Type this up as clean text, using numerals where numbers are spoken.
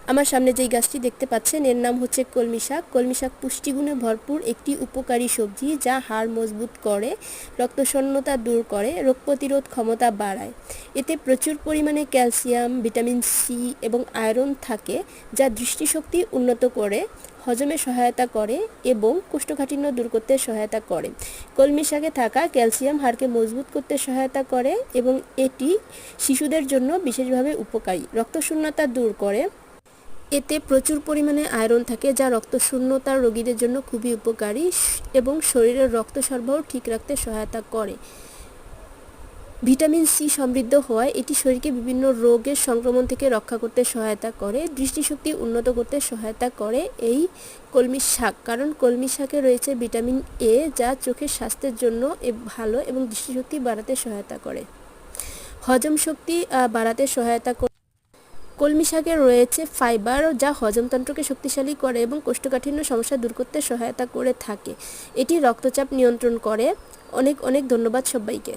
আমার সামনে যেই গাছটি দেখতে পাচ্ছেন এর নাম হচ্ছে কলমি শাক। কলমি শাক পুষ্টিগুণে ভরপুর একটি উপকারী সবজি যা হাড় মজবুত করে, রক্তশূন্যতা দূর করে, রোগ প্রতিরোধ ক্ষমতা বাড়ায়। এতে প্রচুর পরিমাণে ক্যালসিয়াম, ভিটামিন সি এবং আয়রন থাকে যা দৃষ্টিশক্তি উন্নত করে, হজমে সহায়তা করে এবং কোষ্ঠকাঠিন্য দূর করতে সহায়তা করে। কলমি শাকে থাকা ক্যালসিয়াম হাড়কে মজবুত করতে সহায়তা করে এবং এটি শিশুদের জন্য বিশেষভাবে উপকারী। রক্তশূন্যতা দূর করে। এতে প্রচুর পরিমাণে আয়রন থাকে যা রক্তশূন্যতার রোগীদের জন্য খুবই উপকারী এবং শরীরের রক্ত সরবরাহ ঠিক রাখতে সহায়তা করে। ভিটামিন সি সমৃদ্ধ হওয়ায় এটি শরীরকে বিভিন্ন রোগের সংক্রমণ থেকে রক্ষা করতে সহায়তা করে, দৃষ্টিশক্তি উন্নত করতে সহায়তা করে এই কলমি শাক, কারণ কলমি শাকে রয়েছে ভিটামিন এ যা চোখের স্বাস্থ্যের জন্য ভালো এবং দৃষ্টিশক্তি বাড়াতে সহায়তা করে। হজম শক্তি বাড়াতে সহায়তা করে। কলমি শাকে রয়েছে ফাইবার যা হজমতন্ত্রকে শক্তিশালী করে এবং কোষ্ঠকাঠিন্য সমস্যা দূর করতে সহায়তা করে থাকে। এটি রক্তচাপ নিয়ন্ত্রণ করে। অনেক অনেক ধন্যবাদ সবাইকে।